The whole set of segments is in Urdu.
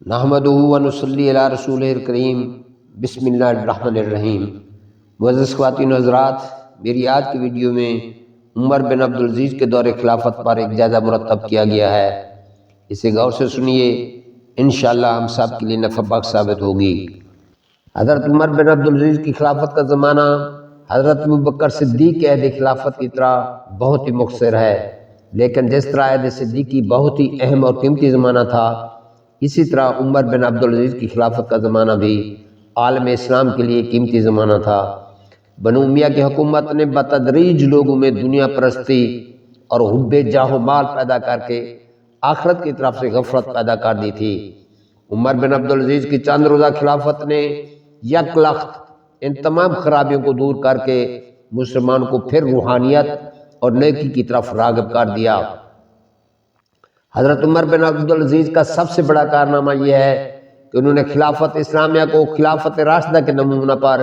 نحمدہ و نصلی علی رسولہ الکریم بسم اللہ الرحمن الرحیم۔ معزز خواتین و حضرات، میری آج کی ویڈیو میں عمر بن عبدالعزیز کے دور خلافت پر ایک جائزہ مرتب کیا گیا ہے۔ اسے غور سے سنیے، انشاءاللہ ہم سب کے لیے نفع بخش ثابت ہوگی۔ حضرت عمر بن عبدالعزیز کی خلافت کا زمانہ حضرت ابوبکر صدیق کے عہد خلافت کی طرح بہت ہی مختصر ہے، لیکن جس طرح عہد صدیقی بہت ہی اہم اور قیمتی زمانہ تھا، اسی طرح عمر بن عبدالعزیز کی خلافت کا زمانہ بھی عالم اسلام کے لیے قیمتی زمانہ تھا۔ بنو امیہ کی حکومت نے بتدریج لوگوں میں دنیا پرستی اور حب جاہ و مال پیدا کر کے آخرت کی طرف سے غفلت پیدا کر دی تھی۔ عمر بن عبدالعزیز کی چند روزہ خلافت نے یک لخت ان تمام خرابیوں کو دور کر کے مسلمان کو پھر روحانیت اور نیکی کی طرف راغب کر دیا۔ حضرت عمر بن عبدالعزیز کا سب سے بڑا کارنامہ یہ ہے کہ انہوں نے خلافت اسلامیہ کو خلافت راشدہ کے نمونہ پر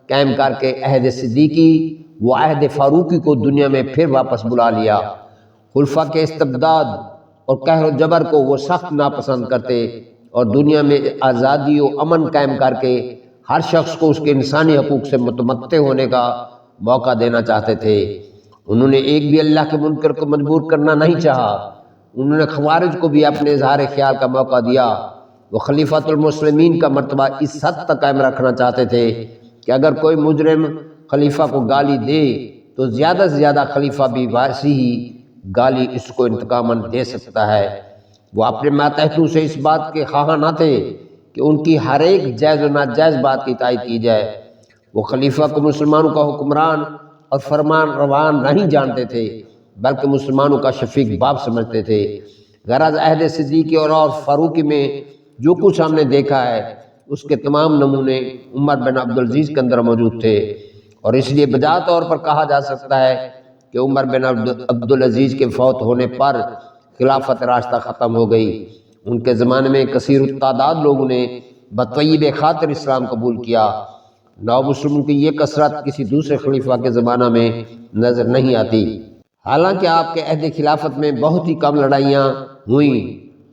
قائم کر کے عہد صدیقی و عہد فاروقی کو دنیا میں پھر واپس بلا لیا۔ خلفاء کے استبداد اور قہر و جبر کو وہ سخت ناپسند کرتے اور دنیا میں آزادی و امن قائم کر کے ہر شخص کو اس کے انسانی حقوق سے متمتع ہونے کا موقع دینا چاہتے تھے۔ انہوں نے ایک بھی اللہ کے منکر کو مجبور کرنا نہیں چاہا۔ انہوں نے خوارج کو بھی اپنے اظہار خیال کا موقع دیا۔ وہ خلیفۃ المسلمین کا مرتبہ اس حد تک قائم رکھنا چاہتے تھے کہ اگر کوئی مجرم خلیفہ کو گالی دے تو زیادہ سے زیادہ خلیفہ بھی ویسی ہی گالی اس کو انتقاماً دے سکتا ہے۔ وہ اپنے ماتحتوں سے اس بات کے خواہاں نہ تھے کہ ان کی ہر ایک جائز و ناجائز بات کی تائید کی جائے۔ وہ خلیفہ کو مسلمانوں کا حکمران اور فرمان روان نہیں جانتے تھے، بلکہ مسلمانوں کا شفیق باپ سمجھتے تھے۔ غرض عہد صدیقی اور فاروقی میں جو کچھ ہم نے دیکھا ہے، اس کے تمام نمونے عمر بن عبدالعزیز کے اندر موجود تھے، اور اس لیے بجا طور پر کہا جا سکتا ہے کہ عمر بن عبدالعزیز کے فوت ہونے پر خلافت راشدہ ختم ہو گئی۔ ان کے زمانے میں کثیر التعداد لوگوں نے بطیب خاطر اسلام قبول کیا۔ نو مسلموں کی یہ کثرت کسی دوسرے خلیفہ کے زمانہ میں نظر نہیں آتی۔ حالانکہ آپ کے عہد خلافت میں بہت ہی کم لڑائیاں ہوئیں۔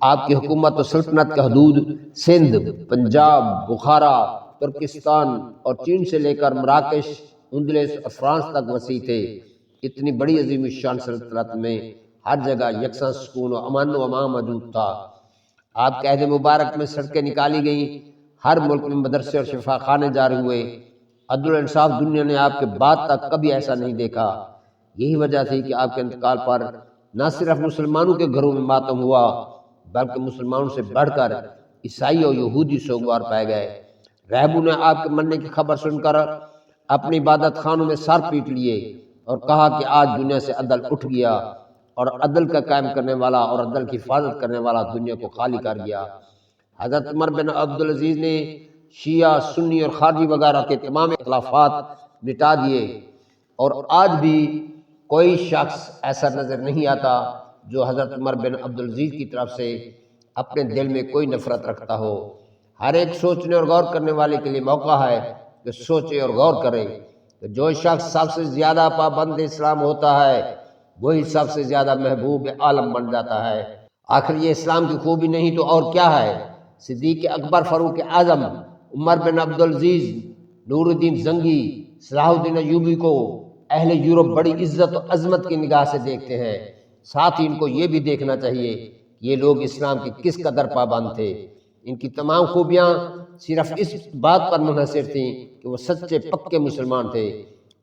آپ کی حکومت و سلطنت کے حدود سندھ، پنجاب، بخارا، ترکستان اور چین سے لے کر مراکش، اندلس اور فرانس تک وسیع تھے۔ اتنی بڑی عظیم الشان سلطنت میں ہر جگہ یکساں سکون و امن و امان موجود تھا۔ آپ کے عہد مبارک میں سڑکیں نکالی گئیں، ہر ملک میں مدرسے اور شفا خانے جاری ہوئے۔ عدل و انصاف دنیا نے آپ کے بعد تک کبھی ایسا نہیں دیکھا۔ یہی وجہ تھی کہ آپ کے انتقال پر نہ صرف مسلمانوں کے گھروں میں ماتم ہوا، بلکہ مسلمانوں سے بڑھ کر عیسائی اور یہودی سوگوار پائے گئے۔ راہبوں نے آپ کے مرنے کی خبر سن کر اپنی عبادت خانوں میں سر پیٹ لیے اور کہا کہ آج دنیا سے عدل اٹھ گیا، اور عدل کا قائم کرنے والا اور عدل کی حفاظت کرنے والا دنیا کو خالی کر گیا۔ حضرت عمر بن عبدالعزیز نے شیعہ، سنی اور خارجی وغیرہ کے تمام اختلافات مٹا دیے، اور آج بھی کوئی شخص ایسا نظر نہیں آتا جو حضرت عمر بن عبدالعزیز کی طرف سے اپنے دل میں کوئی نفرت رکھتا ہو۔ ہر ایک سوچنے اور غور کرنے والے کے لیے موقع ہے کہ سوچے اور غور کرے کہ جو شخص سب سے زیادہ پابند اسلام ہوتا ہے، وہی سب سے زیادہ محبوب عالم بن جاتا ہے۔ آخر یہ اسلام کی خوبی نہیں تو اور کیا ہے؟ صدیق اکبر، فاروق اعظم، عمر بن عبدالعزیز، نور الدین زنگی، صلاح الدین ایوبی کو اہل یورپ بڑی عزت و عظمت کی نگاہ سے دیکھتے ہیں۔ ساتھ ہی ان کو یہ بھی دیکھنا چاہیے کہ یہ لوگ اسلام کی کس قدر پابند تھے۔ ان کی تمام خوبیاں صرف اس بات پر منحصر تھیں کہ وہ سچے پکے مسلمان تھے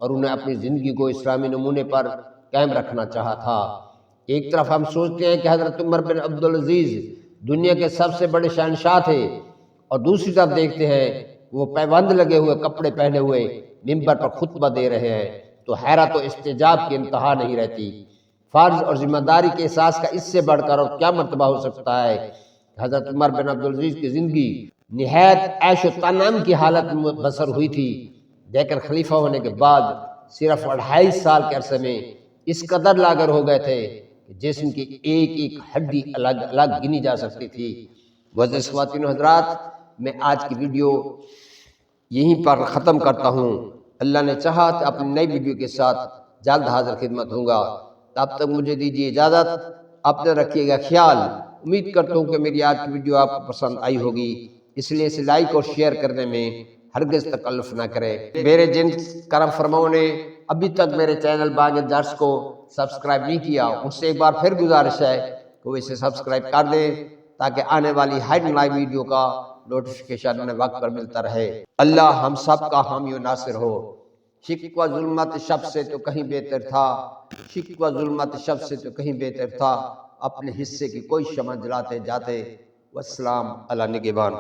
اور انہیں اپنی زندگی کو اسلامی نمونے پر قائم رکھنا چاہا تھا۔ ایک طرف ہم سوچتے ہیں کہ حضرت عمر بن عبدالعزیز دنیا کے سب سے بڑے شہنشاہ تھے، اور دوسری طرف دیکھتے ہیں وہ پیوند لگے ہوئے کپڑے پہنے ہوئے منبر پر خطبہ دے رہے ہیں، تو حیرت و استعجاب کی انتہا نہیں رہتی۔ فرض اور ذمہ داری کے احساس کا اس سے بڑھ کر اور کیا مرتبہ ہو سکتا ہے کہ حضرت عمر بن عبدالعزیز کی زندگی نہایت عیش و تنعم کی حالت میں بسر ہوئی تھی، لیکن خلیفہ ہونے کے بعد صرف 2.5 سال کے عرصے میں اس قدر لاغر ہو گئے تھے کہ جسم کی ایک ایک ہڈی الگ الگ گنی جا سکتی تھی۔ معزز خواتین و حضرات، میں آج کی ویڈیو یہیں پر ختم کرتا ہوں۔ اللہ نے چاہا تو اپنی نئی ویڈیو کے ساتھ جلد حاضر خدمت ہوں گا۔ تب تک مجھے دیجیے اجازت، اپنے رکھیے گا خیال۔ امید کرتا ہوں کہ میری آج کی ویڈیو آپ کو پسند آئی ہوگی، اس لیے اسے لائک اور شیئر کرنے میں ہرگز تکلف نہ کرے۔ میرے جن کرم فرماؤں نے ابھی تک میرے چینل بانگ درس کو سبسکرائب نہیں کیا، اس سے ایک بار پھر گزارش ہے کہ وہ اسے سبسکرائب کر دیں تاکہ آنے والی ہر نئی ویڈیو کا نوٹیفیکیشن انہیں وقت پر ملتا رہے۔ اللہ ہم سب کا حامی و ناصر ہو۔ شکوہ ظلمت شب سے تو کہیں بہتر تھا، شکوہ ظلمت شب سے تو کہیں بہتر تھا، اپنے حصے کی کوئی شمع جلاتے جاتے۔ والسلام علی نگہبان۔